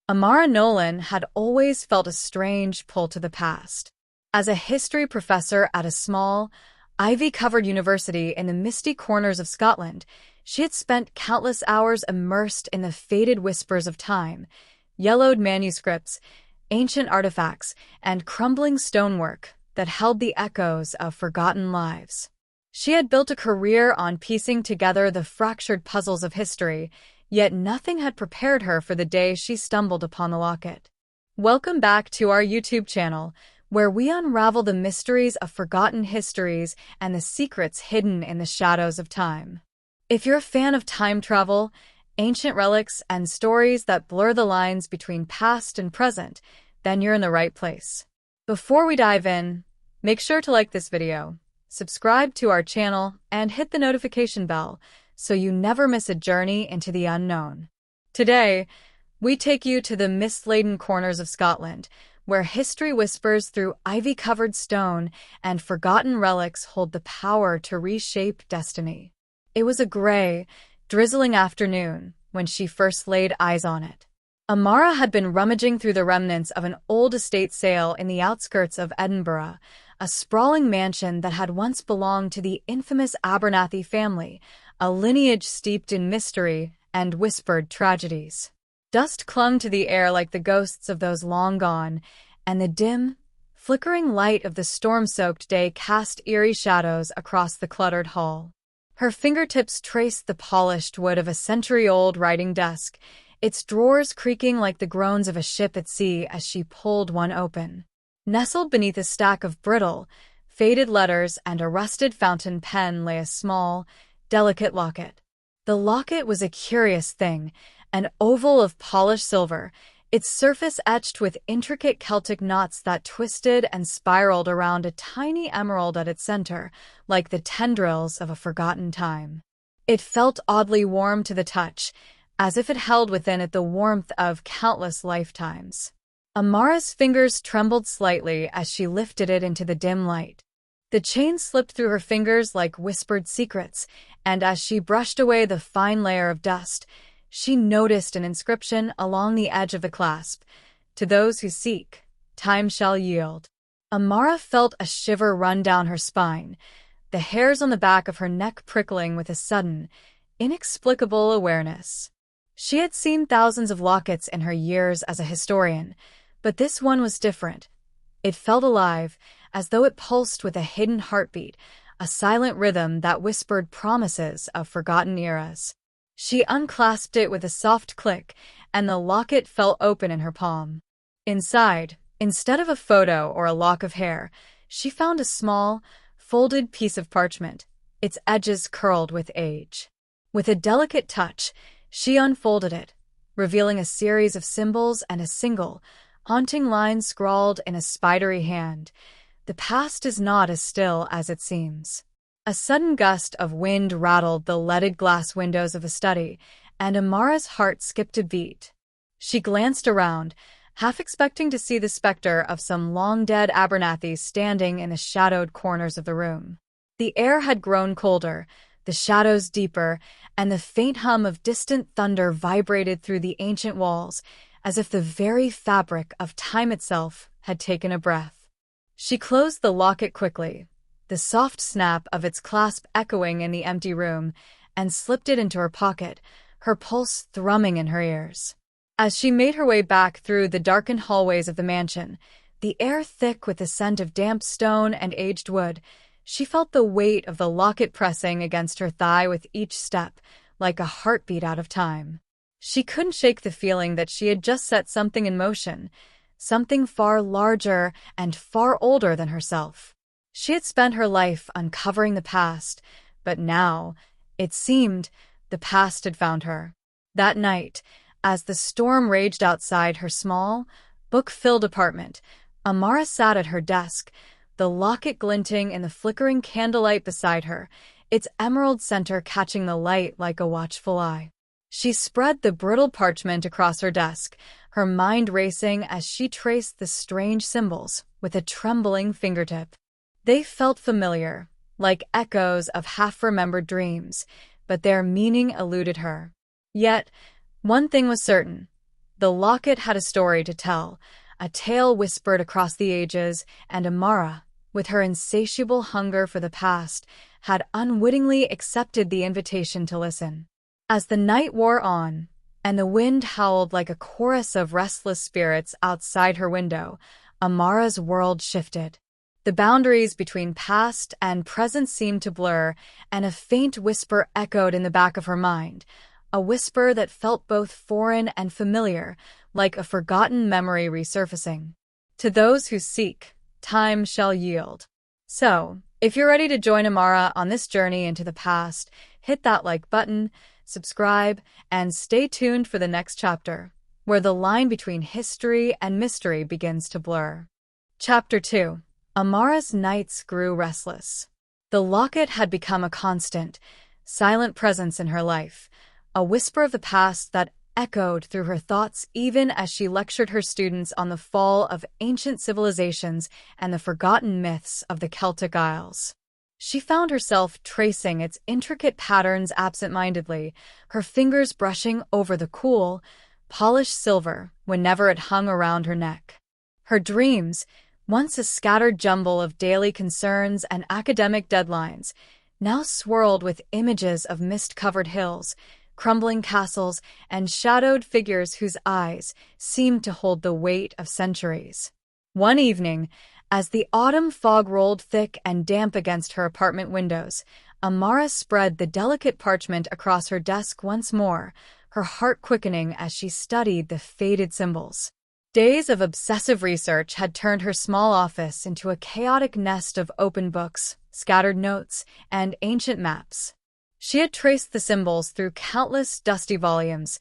Amara Nolan had always felt a strange pull to the past. As a history professor at a small, ivy-covered university in the misty corners of Scotland, she had spent countless hours immersed in the faded whispers of time, yellowed manuscripts, ancient artifacts, and crumbling stonework that held the echoes of forgotten lives. She had built a career on piecing together the fractured puzzles of history, yet nothing had prepared her for the day she stumbled upon the locket. Welcome back to our YouTube channel, where we unravel the mysteries of forgotten histories and the secrets hidden in the shadows of time. If you're a fan of time travel, ancient relics, and stories that blur the lines between past and present, then you're in the right place. Before we dive in, make sure to like this video, subscribe to our channel, and hit the notification bell so you never miss a journey into the unknown. Today, we take you to the mist-laden corners of Scotland, where history whispers through ivy-covered stone and forgotten relics hold the power to reshape destiny. It was a gray, drizzling afternoon when she first laid eyes on it. Amara had been rummaging through the remnants of an old estate sale in the outskirts of Edinburgh, a sprawling mansion that had once belonged to the infamous Abernathy family, a lineage steeped in mystery and whispered tragedies. Dust clung to the air like the ghosts of those long gone, and the dim, flickering light of the storm-soaked day cast eerie shadows across the cluttered hall. Her fingertips traced the polished wood of a century-old writing desk, its drawers creaking like the groans of a ship at sea as she pulled one open. Nestled beneath a stack of brittle, faded letters and a rusted fountain pen lay a small, delicate locket. The locket was a curious thing, an oval of polished silver, its surface etched with intricate Celtic knots that twisted and spiraled around a tiny emerald at its center, like the tendrils of a forgotten time. It felt oddly warm to the touch, as if it held within it the warmth of countless lifetimes. Amara's fingers trembled slightly as she lifted it into the dim light. The chain slipped through her fingers like whispered secrets, and as she brushed away the fine layer of dust, she noticed an inscription along the edge of the clasp. "To those who seek, time shall yield." Amara felt a shiver run down her spine, the hairs on the back of her neck prickling with a sudden, inexplicable awareness. She had seen thousands of lockets in her years as a historian, but this one was different. It felt alive, as though it pulsed with a hidden heartbeat, a silent rhythm that whispered promises of forgotten eras. She unclasped it with a soft click, and the locket fell open in her palm. Inside, instead of a photo or a lock of hair, she found a small, folded piece of parchment, its edges curled with age. With a delicate touch, she unfolded it, revealing a series of symbols and a single, haunting line scrawled in a spidery hand. "The past is not as still as it seems." A sudden gust of wind rattled the leaded glass windows of the study, and Amara's heart skipped a beat. She glanced around, half expecting to see the specter of some long-dead Abernathy standing in the shadowed corners of the room. The air had grown colder, the shadows deeper, and the faint hum of distant thunder vibrated through the ancient walls, as if the very fabric of time itself had taken a breath. She closed the locket quickly, the soft snap of its clasp echoing in the empty room, and slipped it into her pocket, her pulse thrumming in her ears. As she made her way back through the darkened hallways of the mansion, the air thick with the scent of damp stone and aged wood, she felt the weight of the locket pressing against her thigh with each step, like a heartbeat out of time. She couldn't shake the feeling that she had just set something in motion, something far larger and far older than herself. She had spent her life uncovering the past, but now, it seemed, the past had found her. That night, as the storm raged outside her small, book-filled apartment, Amara sat at her desk, the locket glinting in the flickering candlelight beside her, its emerald center catching the light like a watchful eye. She spread the brittle parchment across her desk, her mind racing as she traced the strange symbols with a trembling fingertip. They felt familiar, like echoes of half-remembered dreams, but their meaning eluded her. Yet, one thing was certain. The locket had a story to tell, a tale whispered across the ages, and Amara, with her insatiable hunger for the past, had unwittingly accepted the invitation to listen. As the night wore on, and the wind howled like a chorus of restless spirits outside her window, Amara's world shifted. The boundaries between past and present seemed to blur, and a faint whisper echoed in the back of her mind, a whisper that felt both foreign and familiar, like a forgotten memory resurfacing. To those who seek, time shall yield. So, if you're ready to join Amara on this journey into the past, hit that like button, subscribe, and stay tuned for the next chapter, where the line between history and mystery begins to blur. Chapter 2. Amara's nights grew restless. The locket had become a constant, silent presence in her life, a whisper of the past that echoed through her thoughts even as she lectured her students on the fall of ancient civilizations and the forgotten myths of the Celtic Isles. She found herself tracing its intricate patterns absent-mindedly, her fingers brushing over the cool, polished silver whenever it hung around her neck. Her dreams, once a scattered jumble of daily concerns and academic deadlines, now swirled with images of mist-covered hills, crumbling castles, and shadowed figures whose eyes seemed to hold the weight of centuries. One evening, as the autumn fog rolled thick and damp against her apartment windows, Amara spread the delicate parchment across her desk once more, her heart quickening as she studied the faded symbols. Days of obsessive research had turned her small office into a chaotic nest of open books, scattered notes, and ancient maps. She had traced the symbols through countless dusty volumes,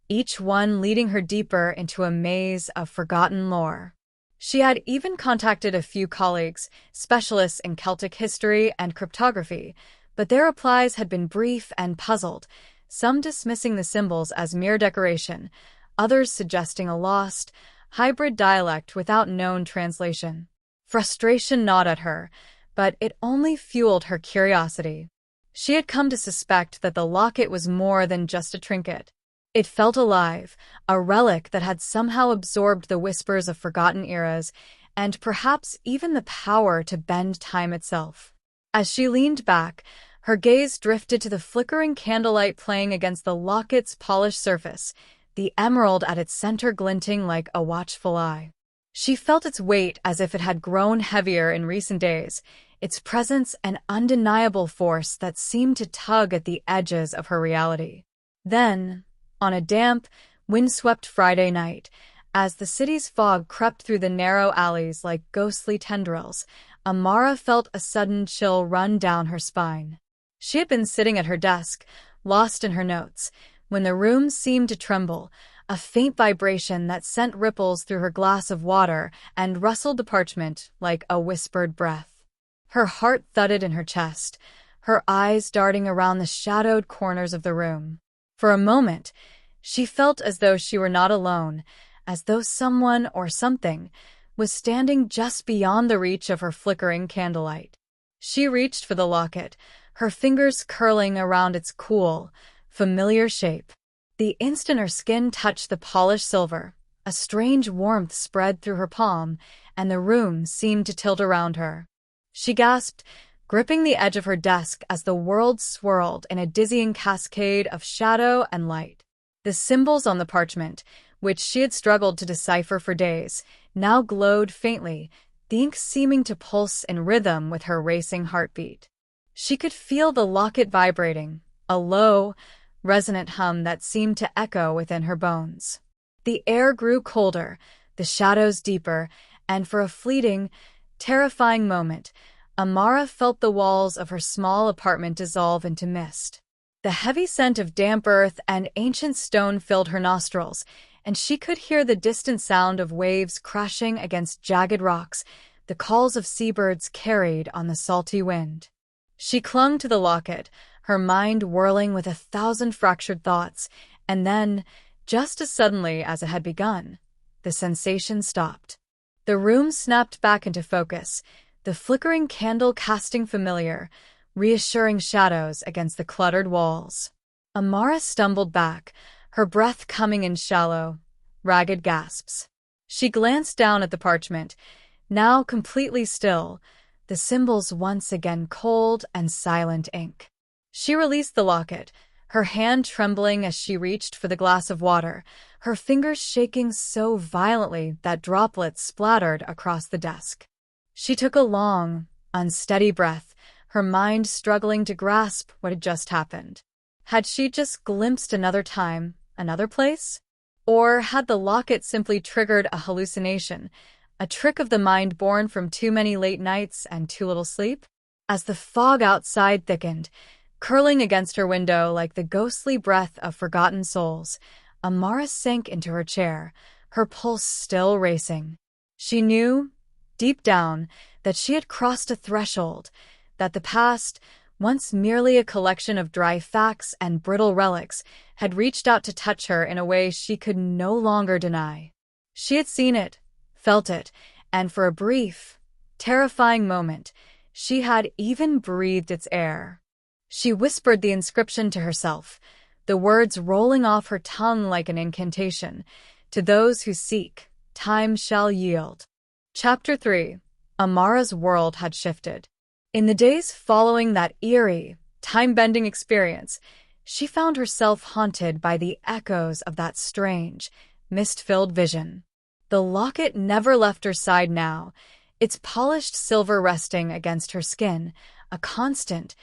each one leading her deeper into a maze of forgotten lore. She had even contacted a few colleagues, specialists in Celtic history and cryptography, but their replies had been brief and puzzled, some dismissing the symbols as mere decoration, others suggesting a lost, hybrid dialect without known translation. Frustration gnawed at her, but it only fueled her curiosity. She had come to suspect that the locket was more than just a trinket. It felt alive, a relic that had somehow absorbed the whispers of forgotten eras, and perhaps even the power to bend time itself. As she leaned back, her gaze drifted to the flickering candlelight playing against the locket's polished surface, the emerald at its center glinting like a watchful eye. She felt its weight as if it had grown heavier in recent days, its presence an undeniable force that seemed to tug at the edges of her reality. Then, on a damp, windswept Friday night, as the city's fog crept through the narrow alleys like ghostly tendrils, Amara felt a sudden chill run down her spine. She had been sitting at her desk, lost in her notes, when the room seemed to tremble, a faint vibration that sent ripples through her glass of water and rustled the parchment like a whispered breath. Her heart thudded in her chest, her eyes darting around the shadowed corners of the room. For a moment, she felt as though she were not alone, as though someone or something was standing just beyond the reach of her flickering candlelight. She reached for the locket, her fingers curling around its cool, familiar shape. The instant her skin touched the polished silver, a strange warmth spread through her palm, and the room seemed to tilt around her. She gasped, gripping the edge of her desk as the world swirled in a dizzying cascade of shadow and light. The symbols on the parchment, which she had struggled to decipher for days, now glowed faintly, the ink seeming to pulse in rhythm with her racing heartbeat. She could feel the locket vibrating, a low, resonant hum that seemed to echo within her bones. The air grew colder, the shadows deeper, and for a fleeting, terrifying moment, Amara felt the walls of her small apartment dissolve into mist. The heavy scent of damp earth and ancient stone filled her nostrils, and she could hear the distant sound of waves crashing against jagged rocks, the calls of seabirds carried on the salty wind. She clung to the locket, her mind whirling with 1,000 fractured thoughts, and then, just as suddenly as it had begun, the sensation stopped. The room snapped back into focus, the flickering candle casting familiar, reassuring shadows against the cluttered walls. Amara stumbled back, her breath coming in shallow, ragged gasps. She glanced down at the parchment, now completely still, the symbols once again cold and silent ink. She released the locket, her hand trembling as she reached for the glass of water, her fingers shaking so violently that droplets splattered across the desk. She took a long, unsteady breath, her mind struggling to grasp what had just happened. Had she just glimpsed another time, another place? Or had the locket simply triggered a hallucination, a trick of the mind born from too many late nights and too little sleep? As the fog outside thickened, curling against her window like the ghostly breath of forgotten souls, Amara sank into her chair, her pulse still racing. She knew, deep down, that she had crossed a threshold, that the past, once merely a collection of dry facts and brittle relics, had reached out to touch her in a way she could no longer deny. She had seen it, felt it, and for a brief, terrifying moment, she had even breathed its air. She whispered the inscription to herself, the words rolling off her tongue like an incantation. To those who seek, time shall yield. Chapter 3. Amara's world had shifted. In the days following that eerie, time-bending experience, she found herself haunted by the echoes of that strange, mist-filled vision. The locket never left her side now, its polished silver resting against her skin, a constant,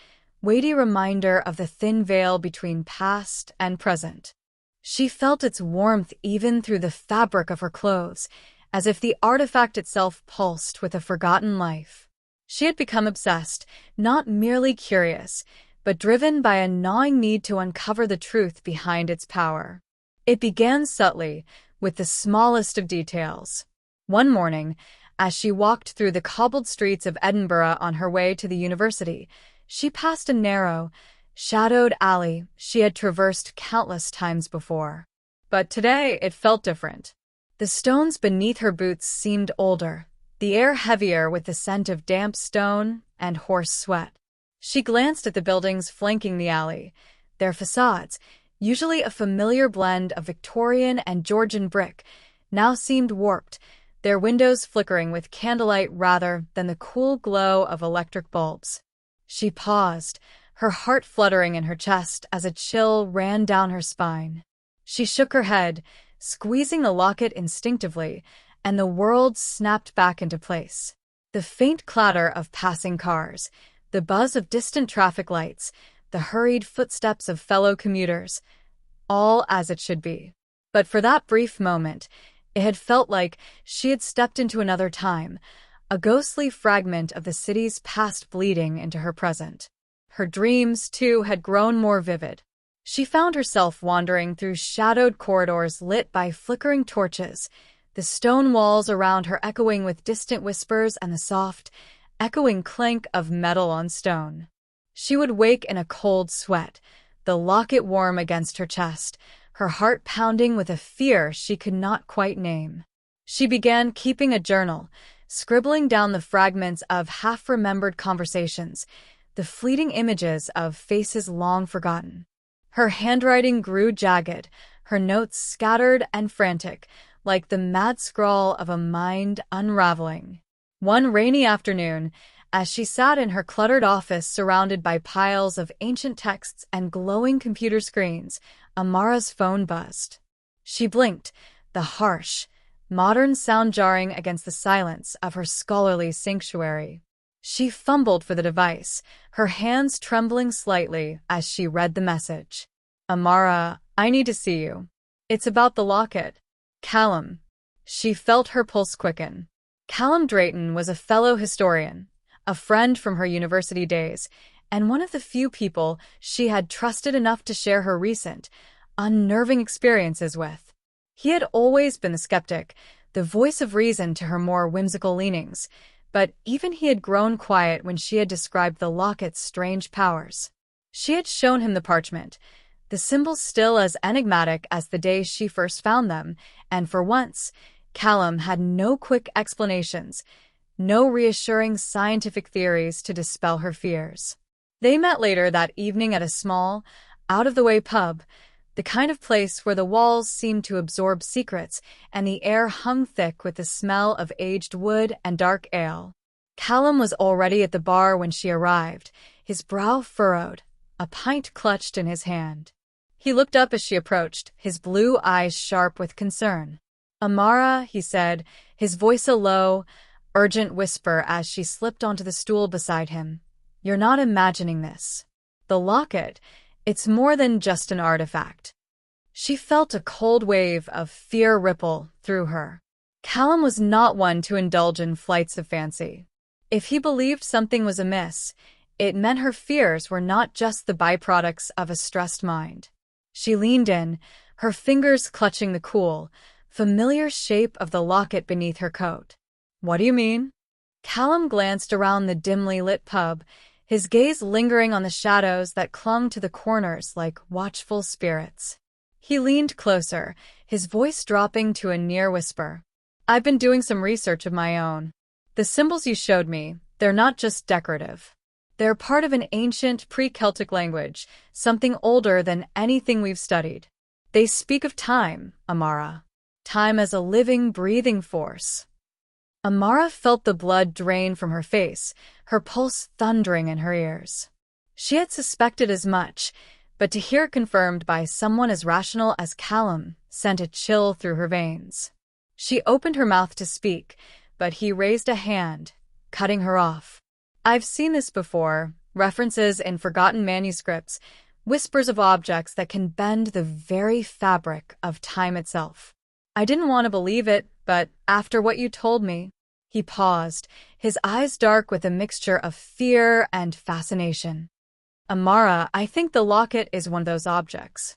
weighty reminder of the thin veil between past and present. She felt its warmth even through the fabric of her clothes, as if the artifact itself pulsed with a forgotten life. She had become obsessed, not merely curious, but driven by a gnawing need to uncover the truth behind its power. It began subtly, with the smallest of details. One morning, as she walked through the cobbled streets of Edinburgh on her way to the university, she passed a narrow, shadowed alley she had traversed countless times before. But today it felt different. The stones beneath her boots seemed older, the air heavier with the scent of damp stone and horse sweat. She glanced at the buildings flanking the alley. Their facades, usually a familiar blend of Victorian and Georgian brick, now seemed warped, their windows flickering with candlelight rather than the cool glow of electric bulbs. She paused, her heart fluttering in her chest as a chill ran down her spine. She shook her head, squeezing the locket instinctively, and the world snapped back into place. The faint clatter of passing cars, the buzz of distant traffic lights, the hurried footsteps of fellow commuters, all as it should be. But for that brief moment, it had felt like she had stepped into another time, a ghostly fragment of the city's past bleeding into her present. Her dreams, too, had grown more vivid. She found herself wandering through shadowed corridors lit by flickering torches, the stone walls around her echoing with distant whispers and the soft, echoing clank of metal on stone. She would wake in a cold sweat, the locket warm against her chest, her heart pounding with a fear she could not quite name. She began keeping a journal, scribbling down the fragments of half-remembered conversations, the fleeting images of faces long forgotten. Her handwriting grew jagged, her notes scattered and frantic, like the mad scrawl of a mind unraveling. One rainy afternoon, as she sat in her cluttered office surrounded by piles of ancient texts and glowing computer screens, Amara's phone buzzed. She blinked, the harsh, modern sound jarring against the silence of her scholarly sanctuary. She fumbled for the device, her hands trembling slightly as she read the message. "Amara, I need to see you. It's about the locket. Callum." She felt her pulse quicken. Callum Drayton was a fellow historian, a friend from her university days, and one of the few people she had trusted enough to share her recent, unnerving experiences with. He had always been the skeptic, the voice of reason to her more whimsical leanings, but even he had grown quiet when she had described the locket's strange powers. She had shown him the parchment, the symbols still as enigmatic as the day she first found them, and for once, Callum had no quick explanations, no reassuring scientific theories to dispel her fears. They met later that evening at a small, out-of-the-way pub, the kind of place where the walls seemed to absorb secrets and the air hung thick with the smell of aged wood and dark ale. Callum was already at the bar when she arrived, his brow furrowed, a pint clutched in his hand. He looked up as she approached, his blue eyes sharp with concern. "Amara," he said, his voice a low, urgent whisper as she slipped onto the stool beside him. "You're not imagining this. The locket, it's more than just an artifact." She felt a cold wave of fear ripple through her. Callum was not one to indulge in flights of fancy. If he believed something was amiss, it meant her fears were not just the byproducts of a stressed mind. She leaned in, her fingers clutching the cool, familiar shape of the locket beneath her coat. "What do you mean?" Callum glanced around the dimly lit pub, his gaze lingering on the shadows that clung to the corners like watchful spirits. He leaned closer, his voice dropping to a near whisper. "I've been doing some research of my own. The symbols you showed me, they're not just decorative. They're part of an ancient pre-Celtic language, something older than anything we've studied. They speak of time, Amara. Time as a living, breathing force." Amara felt the blood drain from her face, her pulse thundering in her ears. She had suspected as much, but to hear it confirmed by someone as rational as Callum sent a chill through her veins. She opened her mouth to speak, but he raised a hand, cutting her off. "I've seen this before, references in forgotten manuscripts, whispers of objects that can bend the very fabric of time itself. I didn't want to believe it, but after what you told me..." He paused, his eyes dark with a mixture of fear and fascination. "Amara, I think the locket is one of those objects."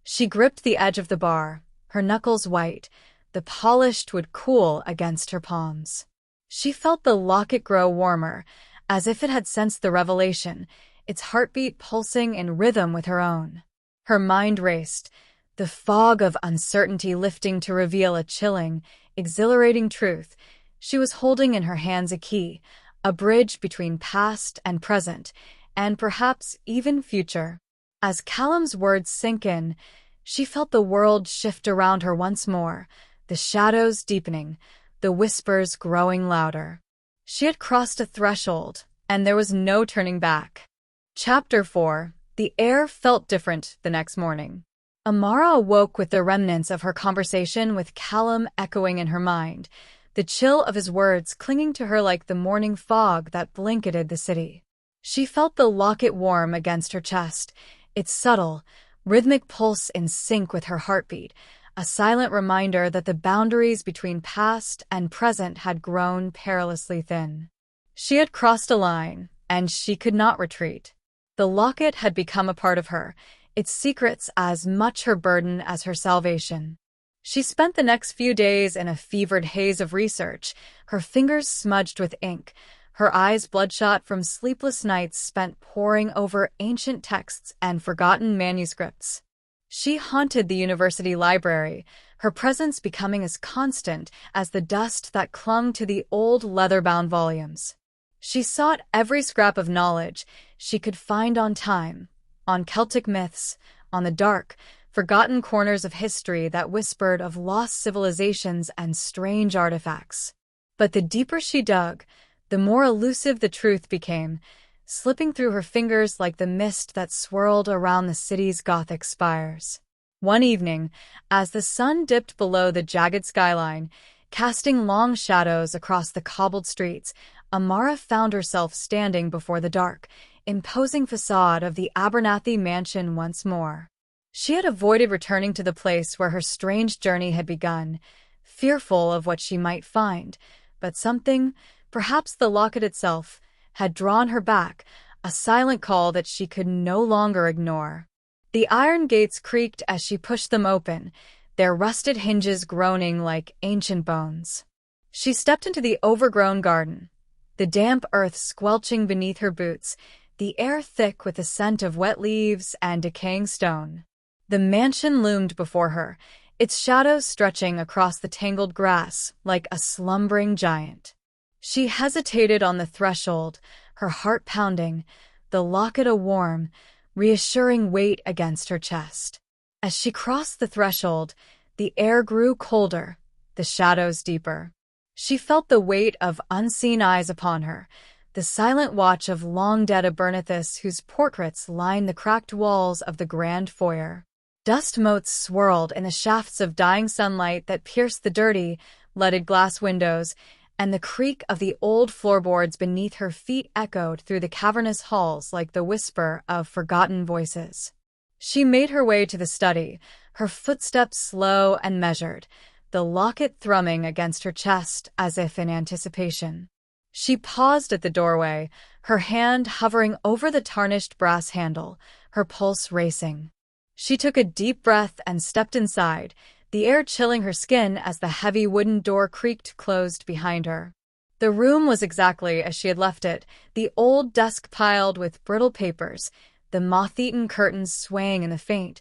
She gripped the edge of the bar, her knuckles white, the polished wood cool against her palms. She felt the locket grow warmer, as if it had sensed the revelation, its heartbeat pulsing in rhythm with her own. Her mind raced, the fog of uncertainty lifting to reveal a chilling, exhilarating truth. She was holding in her hands a key, a bridge between past and present, and perhaps even future. As Callum's words sank in, she felt the world shift around her once more, the shadows deepening, the whispers growing louder. She had crossed a threshold, and there was no turning back. Chapter 4. The air felt different the next morning. Amara awoke with the remnants of her conversation with Callum echoing in her mind, the chill of his words clinging to her like the morning fog that blanketed the city. She felt the locket warm against her chest, its subtle, rhythmic pulse in sync with her heartbeat, a silent reminder that the boundaries between past and present had grown perilously thin. She had crossed a line, and she could not retreat. The locket had become a part of her, its secrets as much her burden as her salvation. She spent the next few days in a fevered haze of research, her fingers smudged with ink, her eyes bloodshot from sleepless nights spent poring over ancient texts and forgotten manuscripts. She haunted the university library, her presence becoming as constant as the dust that clung to the old leather-bound volumes. She sought every scrap of knowledge she could find on time, on Celtic myths, on the dark, forgotten corners of history that whispered of lost civilizations and strange artifacts. But the deeper she dug, the more elusive the truth became, slipping through her fingers like the mist that swirled around the city's Gothic spires. One evening, as the sun dipped below the jagged skyline, casting long shadows across the cobbled streets, Amara found herself standing before the dark, imposing facade of the Abernathy mansion once more. She had avoided returning to the place where her strange journey had begun, fearful of what she might find, but something, perhaps the locket itself, had drawn her back, a silent call that she could no longer ignore. The iron gates creaked as she pushed them open, their rusted hinges groaning like ancient bones. She stepped into the overgrown garden, the damp earth squelching beneath her boots, the air thick with the scent of wet leaves and decaying stone. The mansion loomed before her, its shadows stretching across the tangled grass like a slumbering giant. She hesitated on the threshold, her heart pounding, the locket a warm, reassuring weight against her chest. As she crossed the threshold, the air grew colder, the shadows deeper. She felt the weight of unseen eyes upon her, the silent watch of long-dead Abernethys whose portraits lined the cracked walls of the grand foyer. Dust motes swirled in the shafts of dying sunlight that pierced the dirty, leaded glass windows, and the creak of the old floorboards beneath her feet echoed through the cavernous halls like the whisper of forgotten voices. She made her way to the study, her footsteps slow and measured, the locket thrumming against her chest as if in anticipation. She paused at the doorway, her hand hovering over the tarnished brass handle, her pulse racing. She took a deep breath and stepped inside, the air chilling her skin as the heavy wooden door creaked closed behind her. The room was exactly as she had left it, the old desk piled with brittle papers, the moth-eaten curtains swaying in the faint,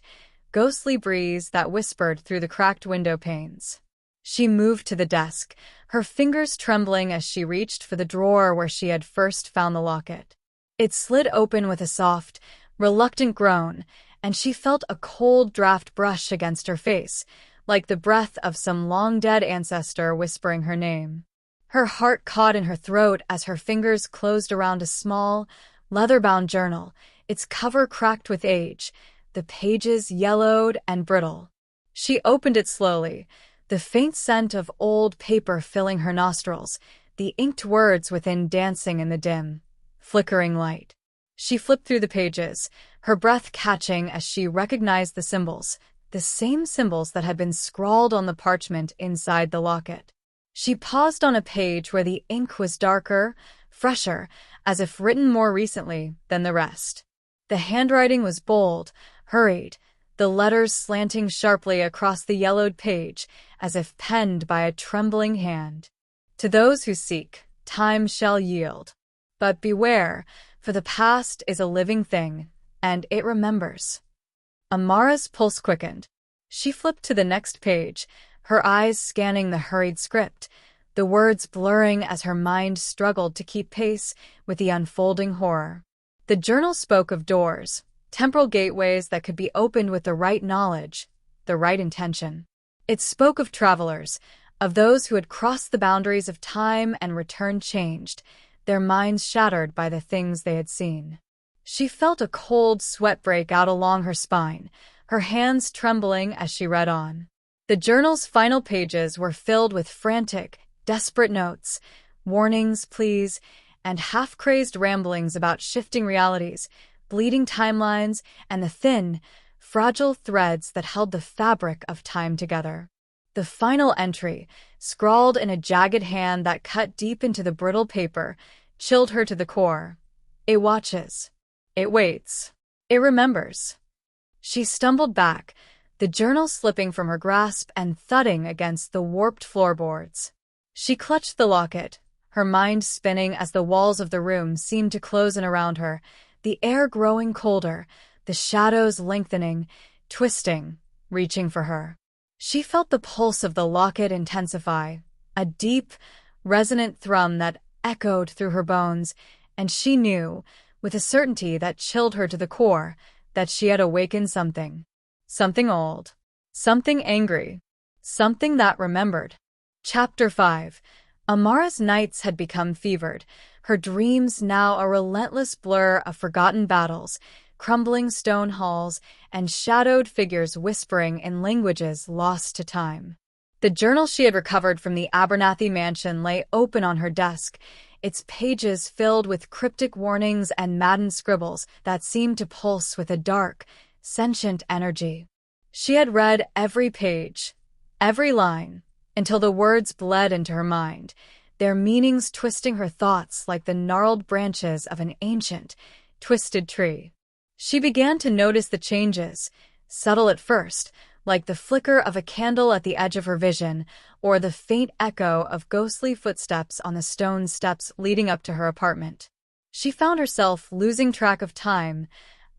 ghostly breeze that whispered through the cracked window panes. She moved to the desk, her fingers trembling as she reached for the drawer where she had first found the locket. It slid open with a soft, reluctant groan, and she felt a cold draft brush against her face, like the breath of some long-dead ancestor whispering her name. Her heart caught in her throat as her fingers closed around a small, leather-bound journal, its cover cracked with age, the pages yellowed and brittle. She opened it slowly, the faint scent of old paper filling her nostrils, the inked words within dancing in the dim, flickering light. She flipped through the pages, her breath catching as she recognized the same symbols that had been scrawled on the parchment inside the locket. She paused on a page where the ink was darker, fresher, as if written more recently than the rest. The handwriting was bold, hurried, the letters slanting sharply across the yellowed page, as if penned by a trembling hand. To those who seek, time shall yield. But beware, for the past is a living thing, and it remembers. Amara's pulse quickened. She flipped to the next page, her eyes scanning the hurried script, the words blurring as her mind struggled to keep pace with the unfolding horror. The journal spoke of doors, temporal gateways that could be opened with the right knowledge, the right intention. It spoke of travelers, of those who had crossed the boundaries of time and returned changed, their minds shattered by the things they had seen. She felt a cold sweat break out along her spine, her hands trembling as she read on. The journal's final pages were filled with frantic, desperate notes, warnings, pleas, and half-crazed ramblings about shifting realities, bleeding timelines, and the thin, fragile threads that held the fabric of time together. The final entry, scrawled in a jagged hand that cut deep into the brittle paper, chilled her to the core. It watches. It waits. It remembers. She stumbled back, the journal slipping from her grasp and thudding against the warped floorboards. She clutched the locket, her mind spinning as the walls of the room seemed to close in around her, the air growing colder, the shadows lengthening, twisting, reaching for her. She felt the pulse of the locket intensify, a deep, resonant thrum that echoed through her bones, and she knew, with a certainty that chilled her to the core, that she had awakened something. Something old. Something angry. Something that remembered. Chapter 5. Amara's nights had become fevered, her dreams now a relentless blur of forgotten battles, crumbling stone halls, and shadowed figures whispering in languages lost to time. The journal she had recovered from the Abernathy mansion lay open on her desk, its pages filled with cryptic warnings and maddened scribbles that seemed to pulse with a dark, sentient energy. She had read every page, every line, until the words bled into her mind, their meanings twisting her thoughts like the gnarled branches of an ancient, twisted tree. She began to notice the changes, subtle at first, like the flicker of a candle at the edge of her vision, or the faint echo of ghostly footsteps on the stone steps leading up to her apartment. She found herself losing track of time,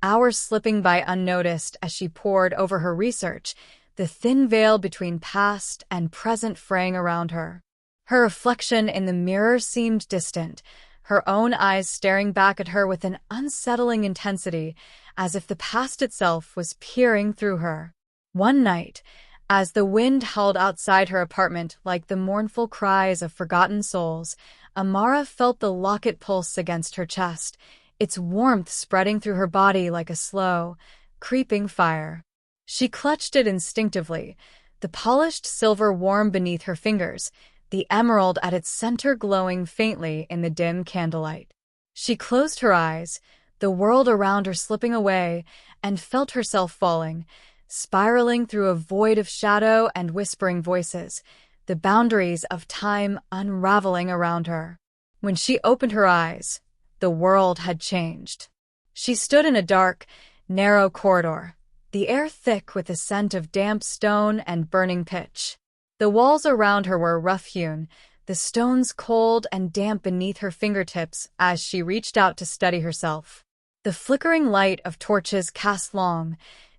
hours slipping by unnoticed as she pored over her research, the thin veil between past and present fraying around her. Her reflection in the mirror seemed distant, her own eyes staring back at her with an unsettling intensity, as if the past itself was peering through her. One night, as the wind howled outside her apartment like the mournful cries of forgotten souls, Amara felt the locket pulse against her chest, its warmth spreading through her body like a slow, creeping fire. She clutched it instinctively, the polished silver warm beneath her fingers, the emerald at its center glowing faintly in the dim candlelight. She closed her eyes, the world around her slipping away, and felt herself falling, spiraling through a void of shadow and whispering voices, the boundaries of time unraveling around her. When she opened her eyes, the world had changed. She stood in a dark, narrow corridor, the air thick with the scent of damp stone and burning pitch. The walls around her were rough-hewn, the stones cold and damp beneath her fingertips as she reached out to steady herself. The flickering light of torches cast long,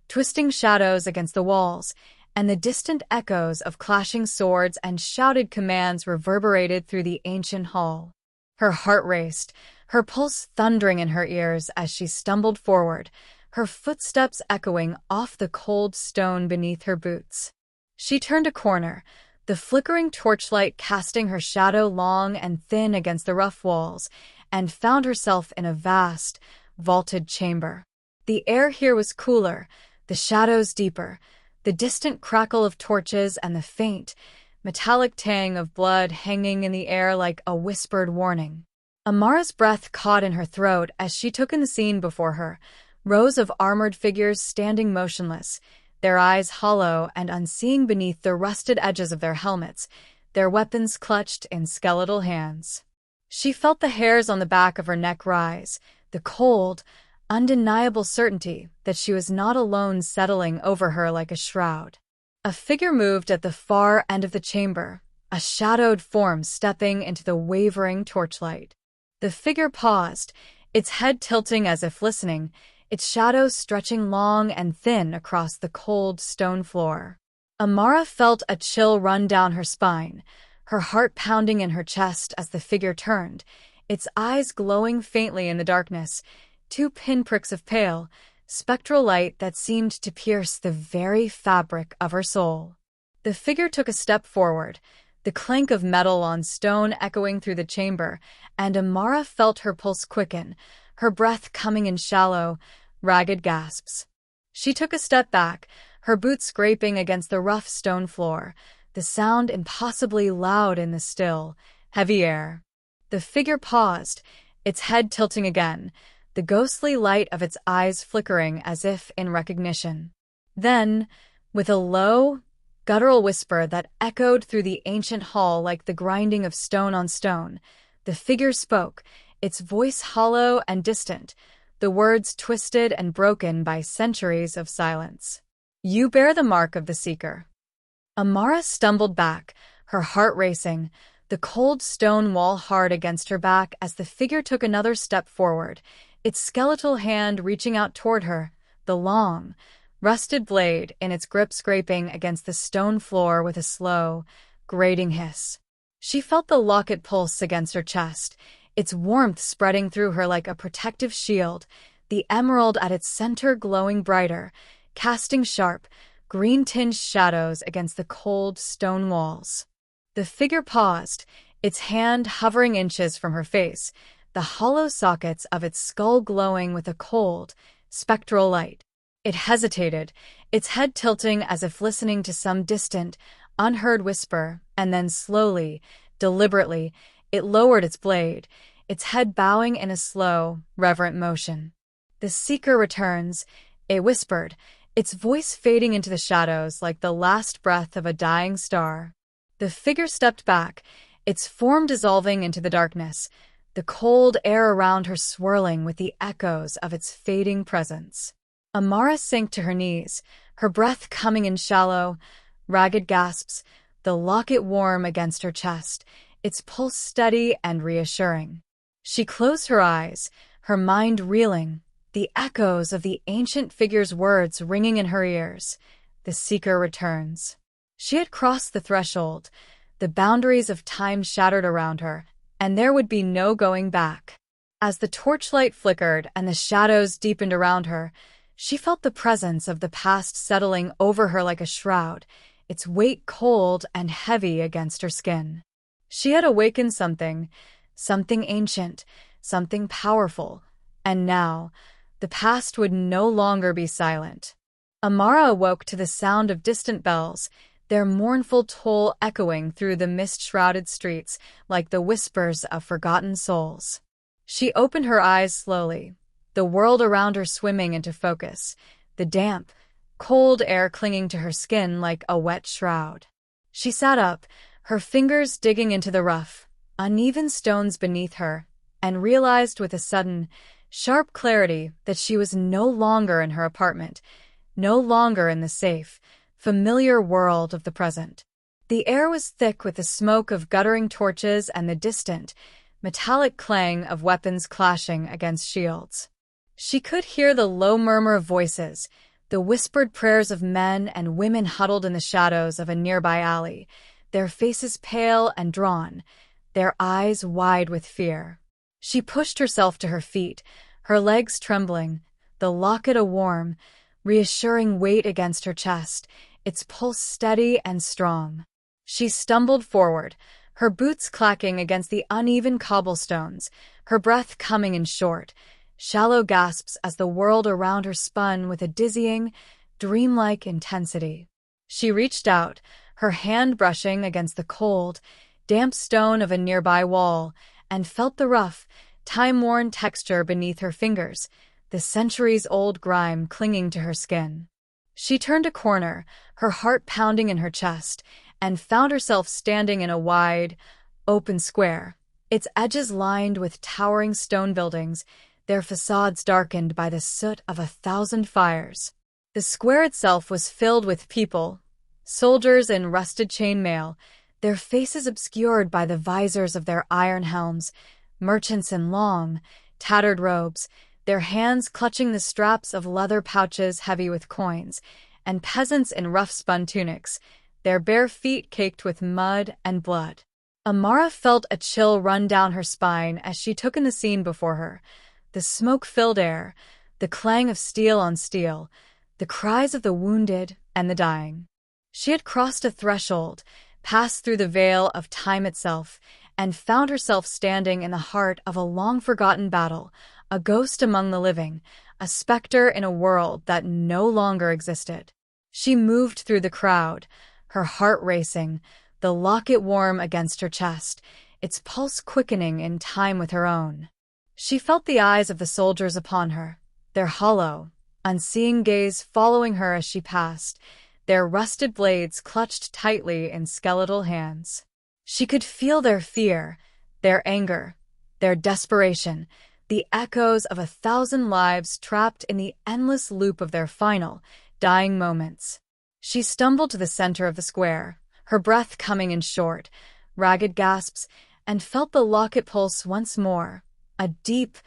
twisting shadows against the walls, and the distant echoes of clashing swords and shouted commands reverberated through the ancient hall. Her heart raced, her pulse thundering in her ears as she stumbled forward, her footsteps echoing off the cold stone beneath her boots. She turned a corner, the flickering torchlight casting her shadow long and thin against the rough walls, and found herself in a vast, vaulted chamber. The air here was cooler, the shadows deeper, the distant crackle of torches and the faint, metallic tang of blood hanging in the air like a whispered warning. Amara's breath caught in her throat as she took in the scene before her, rows of armored figures standing motionless, their eyes hollow and unseeing beneath the rusted edges of their helmets, their weapons clutched in skeletal hands. She felt the hairs on the back of her neck rise, the cold, undeniable certainty that she was not alone settling over her like a shroud. A figure moved at the far end of the chamber, a shadowed form stepping into the wavering torchlight. The figure paused, its head tilting as if listening, its shadows stretching long and thin across the cold stone floor. Amara felt a chill run down her spine, her heart pounding in her chest as the figure turned, its eyes glowing faintly in the darkness, two pinpricks of pale, spectral light that seemed to pierce the very fabric of her soul. The figure took a step forward, the clank of metal on stone echoing through the chamber, and Amara felt her pulse quicken, her breath coming in shallow, ragged gasps. She took a step back, her boots scraping against the rough stone floor, the sound impossibly loud in the still, heavy air. The figure paused, its head tilting again, the ghostly light of its eyes flickering as if in recognition. Then, with a low, guttural whisper that echoed through the ancient hall like the grinding of stone on stone, the figure spoke, its voice hollow and distant, the words twisted and broken by centuries of silence. "You bear the mark of the Seeker." Amara stumbled back, her heart racing, the cold stone wall hard against her back as the figure took another step forward, its skeletal hand reaching out toward her, the long, rusted blade in its grip scraping against the stone floor with a slow, grating hiss. She felt the locket pulse against her chest, its warmth spreading through her like a protective shield, the emerald at its center glowing brighter, casting sharp, green-tinged shadows against the cold stone walls. The figure paused, its hand hovering inches from her face, the hollow sockets of its skull glowing with a cold, spectral light. It hesitated, its head tilting as if listening to some distant, unheard whisper, and then slowly, deliberately, it lowered its blade, its head bowing in a slow, reverent motion. "The Seeker returns," it whispered, its voice fading into the shadows like the last breath of a dying star. The figure stepped back, its form dissolving into the darkness, the cold air around her swirling with the echoes of its fading presence. Amara sank to her knees, her breath coming in shallow, ragged gasps, the locket warm against her chest, its pulse steady and reassuring. She closed her eyes, her mind reeling, the echoes of the ancient figure's words ringing in her ears. "The Seeker returns." She had crossed the threshold, the boundaries of time shattered around her, and there would be no going back. As the torchlight flickered and the shadows deepened around her, She felt the presence of the past settling over her like a shroud, its weight cold and heavy against her skin. She had awakened something ancient, something powerful, and now, the past would no longer be silent. Amara awoke to the sound of distant bells, their mournful toll echoing through the mist-shrouded streets like the whispers of forgotten souls. She opened her eyes slowly, the world around her swimming into focus, the damp, cold air clinging to her skin like a wet shroud. She sat up, her fingers digging into the rough, uneven stones beneath her, and realized with a sudden, sharp clarity that she was no longer in her apartment, no longer in the safe, familiar world of the present. The air was thick with the smoke of guttering torches and the distant, metallic clang of weapons clashing against shields. She could hear the low murmur of voices, the whispered prayers of men and women huddled in the shadows of a nearby alley, their faces pale and drawn, their eyes wide with fear. She pushed herself to her feet, her legs trembling, the locket a warm, reassuring weight against her chest, its pulse steady and strong. She stumbled forward, her boots clacking against the uneven cobblestones, her breath coming in short, shallow gasps as the world around her spun with a dizzying, dreamlike intensity. She reached out, her hand brushing against the cold, damp stone of a nearby wall, and felt the rough, time-worn texture beneath her fingers, the centuries-old grime clinging to her skin. She turned a corner, her heart pounding in her chest, and found herself standing in a wide, open square, its edges lined with towering stone buildings, their facades darkened by the soot of 1,000 fires. The square itself was filled with people, soldiers in rusted chainmail, their faces obscured by the visors of their iron helms, merchants in long, tattered robes, their hands clutching the straps of leather pouches heavy with coins, and peasants in rough-spun tunics, their bare feet caked with mud and blood. Amara felt a chill run down her spine as she took in the scene before her, the smoke-filled air, the clang of steel on steel, the cries of the wounded and the dying. She had crossed a threshold, passed through the veil of time itself, and found herself standing in the heart of a long-forgotten battle, a ghost among the living, a specter in a world that no longer existed. She moved through the crowd, her heart racing, the locket warm against her chest, its pulse quickening in time with her own. She felt the eyes of the soldiers upon her, their hollow, unseeing gaze following her as she passed, their rusted blades clutched tightly in skeletal hands. She could feel their fear, their anger, their desperation, the echoes of 1,000 lives trapped in the endless loop of their final, dying moments. She stumbled to the center of the square, her breath coming in short, ragged gasps, and felt the locket pulse once more, a deep,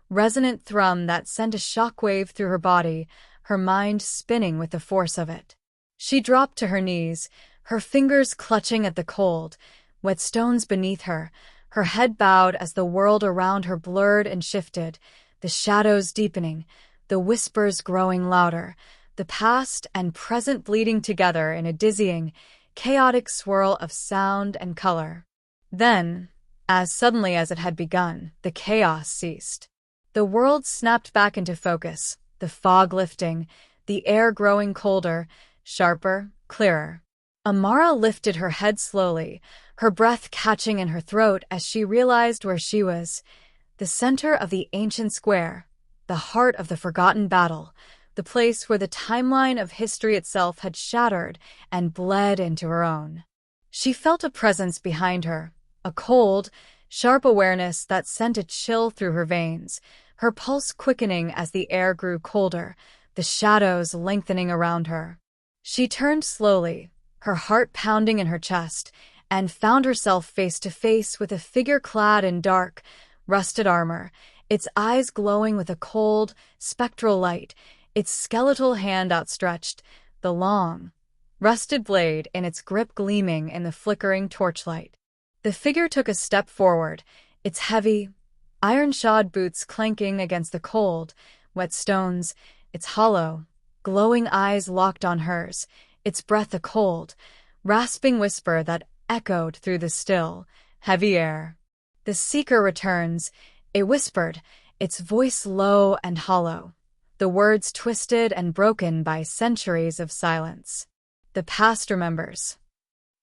resonant thrum that sent a shockwave through her body, her mind spinning with the force of it. She dropped to her knees, her fingers clutching at the cold, wet stones beneath her, her head bowed as the world around her blurred and shifted, the shadows deepening, the whispers growing louder, the past and present bleeding together in a dizzying, chaotic swirl of sound and color. Then, as suddenly as it had begun, the chaos ceased. The world snapped back into focus, the fog lifting, the air growing colder, sharper, clearer. Amara lifted her head slowly, her breath catching in her throat as she realized where she was, the center of the ancient square, the heart of the forgotten battle, the place where the timeline of history itself had shattered and bled into her own. She felt a presence behind her, a cold, sharp awareness that sent a chill through her veins, her pulse quickening as the air grew colder, the shadows lengthening around her. She turned slowly, her heart pounding in her chest, and found herself face to face with a figure clad in dark, rusted armor, its eyes glowing with a cold, spectral light, its skeletal hand outstretched, the long, rusted blade in its grip gleaming in the flickering torchlight. The figure took a step forward, its heavy, iron-shod boots clanking against the cold, wet stones, its hollow, glowing eyes locked on hers, its breath a cold, rasping whisper that echoed through the still, heavy air. The seeker returns, it whispered, its voice low and hollow, the words twisted and broken by centuries of silence. The past remembers.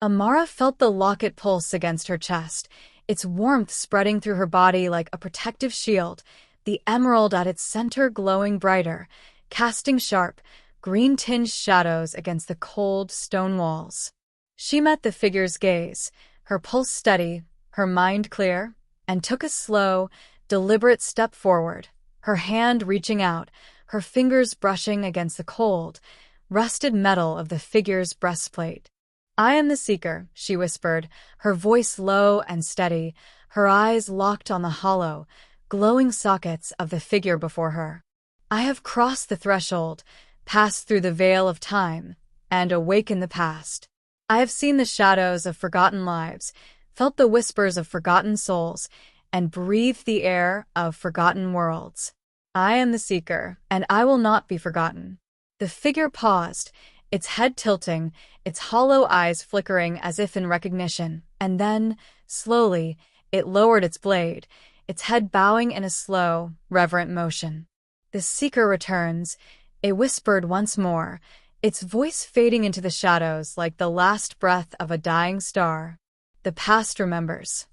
Amara felt the locket pulse against her chest, its warmth spreading through her body like a protective shield, the emerald at its center glowing brighter, casting sharp, green-tinged shadows against the cold stone walls. She met the figure's gaze, her pulse steady, her mind clear, and took a slow, deliberate step forward, her hand reaching out, her fingers brushing against the cold, rusted metal of the figure's breastplate. "I am the seeker," she whispered, her voice low and steady, her eyes locked on the hollow, glowing sockets of the figure before her. "I have crossed the threshold, passed through the veil of time, and awakened the past. I have seen the shadows of forgotten lives, felt the whispers of forgotten souls, and breathed the air of forgotten worlds. I am the seeker, and I will not be forgotten." The figure paused, its head tilting, its hollow eyes flickering as if in recognition, and then, slowly, it lowered its blade, its head bowing in a slow, reverent motion. "The seeker returns," it whispered once more, its voice fading into the shadows like the last breath of a dying star. The past remembers.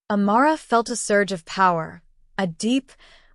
Amara felt a surge of power, a deep,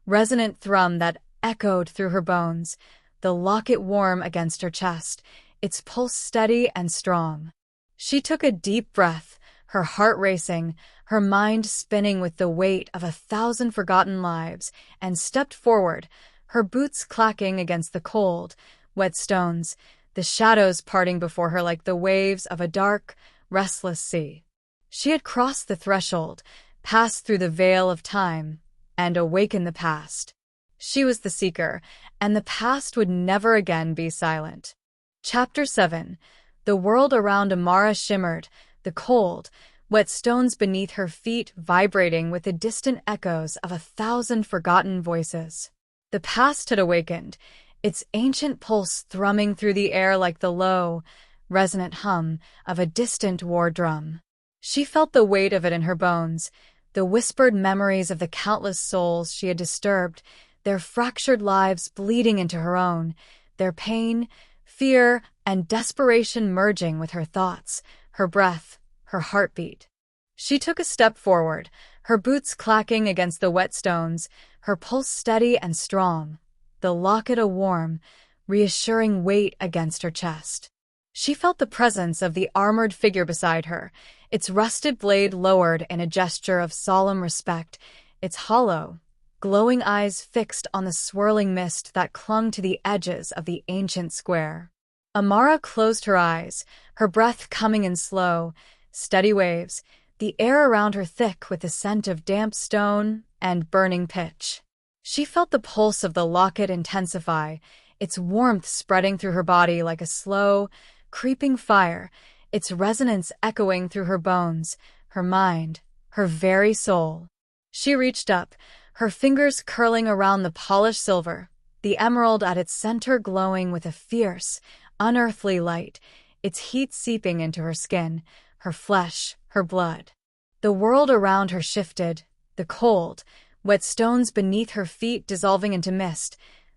resonant thrum that echoed through her bones, the locket warm against her chest, its pulse steady and strong. She took a deep breath, her heart racing, her mind spinning with the weight of 1,000 forgotten lives, and stepped forward, her boots clacking against the cold, wet stones, the shadows parting before her like the waves of a dark, restless sea. She had crossed the threshold, passed through the veil of time, and awakened the past. She was the seeker, and the past would never again be silent. Chapter 7. The world around Amara shimmered, the cold, wet stones beneath her feet vibrating with the distant echoes of 1,000 forgotten voices. The past had awakened, its ancient pulse thrumming through the air like the low, resonant hum of a distant war drum. She felt the weight of it in her bones, the whispered memories of the countless souls she had disturbed, their fractured lives bleeding into her own, their pain, fear, and desperation merging with her thoughts, her breath, her heartbeat. She took a step forward, her boots clacking against the wet stones, her pulse steady and strong, the locket a warm, reassuring weight against her chest. She felt the presence of the armored figure beside her, its rusted blade lowered in a gesture of solemn respect, its hollow, glowing eyes fixed on the swirling mist that clung to the edges of the ancient square. Amara closed her eyes, her breath coming in slow, steady waves, the air around her thick with the scent of damp stone and burning pitch. She felt the pulse of the locket intensify, its warmth spreading through her body like a slow, creeping fire, its resonance echoing through her bones, her mind, her very soul. She reached up, her fingers curling around the polished silver, the emerald at its center glowing with a fierce, unearthly light, its heat seeping into her skin, her flesh, her blood. The world around her shifted, the cold, wet stones beneath her feet dissolving into mist,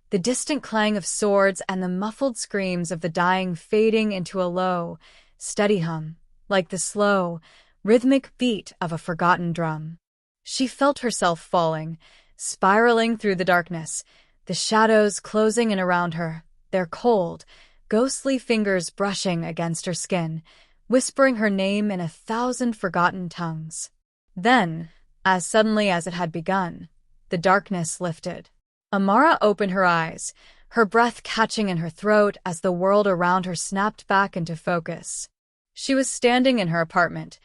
the distant clang of swords and the muffled screams of the dying fading into a low, steady hum, like the slow, rhythmic beat of a forgotten drum. She felt herself falling, spiraling through the darkness, the shadows closing in around her, their cold, ghostly fingers brushing against her skin, whispering her name in 1,000 forgotten tongues. Then, as suddenly as it had begun, the darkness lifted. Amara opened her eyes, her breath catching in her throat as the world around her snapped back into focus. She was standing in her apartment,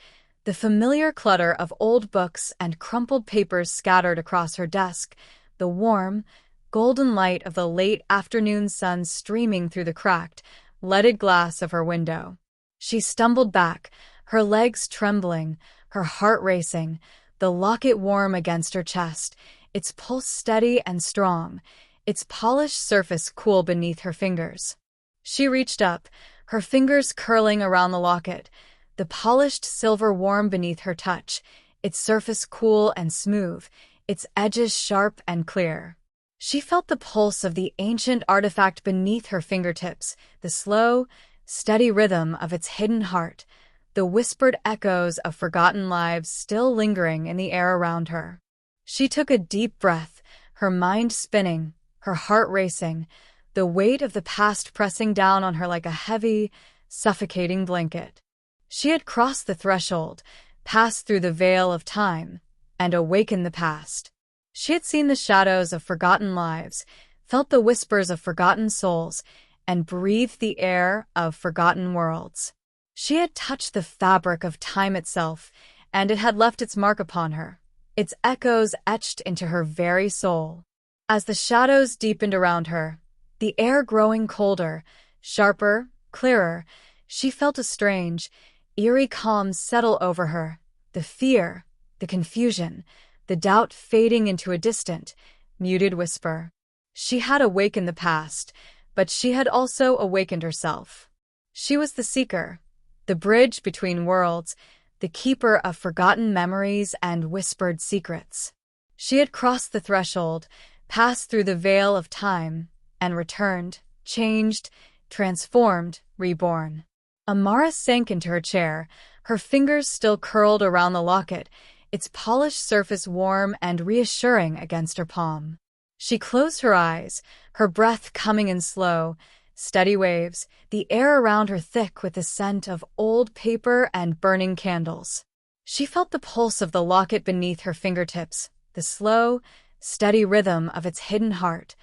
the familiar clutter of old books and crumpled papers scattered across her desk, the warm, golden light of the late afternoon sun streaming through the cracked, leaded glass of her window. She stumbled back, her legs trembling, her heart racing, the locket warm against her chest, its pulse steady and strong, its polished surface cool beneath her fingers. She reached up, her fingers curling around the locket, the polished silver warm beneath her touch, its surface cool and smooth, its edges sharp and clear. She felt the pulse of the ancient artifact beneath her fingertips, the slow, steady rhythm of its hidden heart, the whispered echoes of forgotten lives still lingering in the air around her. She took a deep breath, her mind spinning, her heart racing, the weight of the past pressing down on her like a heavy, suffocating blanket. She had crossed the threshold, passed through the veil of time, and awakened the past. She had seen the shadows of forgotten lives, felt the whispers of forgotten souls, and breathed the air of forgotten worlds. She had touched the fabric of time itself, and it had left its mark upon her, its echoes etched into her very soul. As the shadows deepened around her, the air growing colder, sharper, clearer, she felt a strange, eerie calm settle over her, the fear, the confusion, the doubt fading into a distant, muted whisper. She had awakened the past, but she had also awakened herself. She was the seeker, the bridge between worlds, the keeper of forgotten memories and whispered secrets. She had crossed the threshold, passed through the veil of time, and returned, changed, transformed, reborn. Amara sank into her chair, her fingers still curled around the locket, its polished surface warm and reassuring against her palm. She closed her eyes, her breath coming in slow, steady waves, the air around her thick with the scent of old paper and burning candles. She felt the pulse of the locket beneath her fingertips, the slow, steady rhythm of its hidden heart,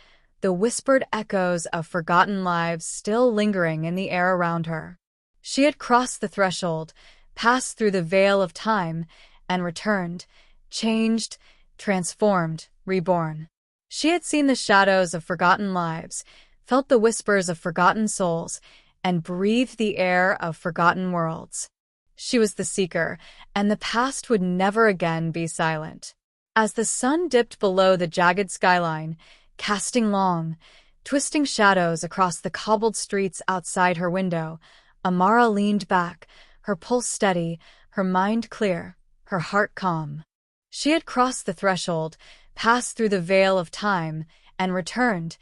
the whispered echoes of forgotten lives still lingering in the air around her. She had crossed the threshold, passed through the veil of time, and returned, changed, transformed, reborn. She had seen the shadows of forgotten lives, felt the whispers of forgotten souls, and breathed the air of forgotten worlds. She was the seeker, and the past would never again be silent. As the sun dipped below the jagged skyline, casting long, twisting shadows across the cobbled streets outside her window, Amara leaned back, her pulse steady, her mind clear, her heart calm. She had crossed the threshold, passed through the veil of time, and returned,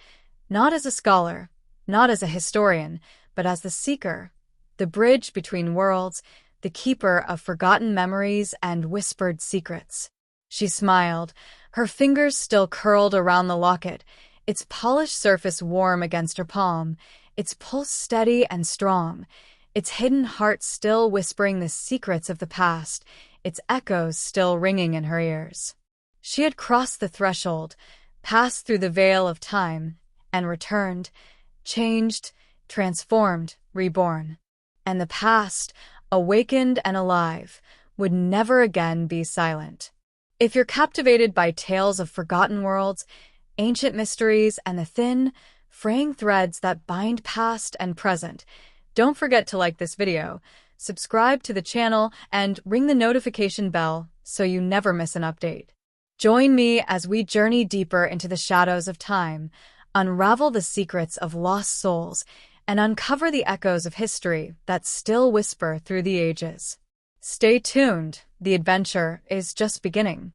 not as a scholar, not as a historian, but as the seeker, the bridge between worlds, the keeper of forgotten memories and whispered secrets. She smiled, her fingers still curled around the locket, its polished surface warm against her palm, its pulse steady and strong, its hidden heart still whispering the secrets of the past, its echoes still ringing in her ears. She had crossed the threshold, passed through the veil of time, and returned, changed, transformed, reborn. And the past, awakened and alive, would never again be silent. If you're captivated by tales of forgotten worlds, ancient mysteries, and the thin, fraying threads that bind past and present, don't forget to like this video, subscribe to the channel, and ring the notification bell so you never miss an update. Join me as we journey deeper into the shadows of time, unravel the secrets of lost souls, and uncover the echoes of history that still whisper through the ages. Stay tuned, the adventure is just beginning.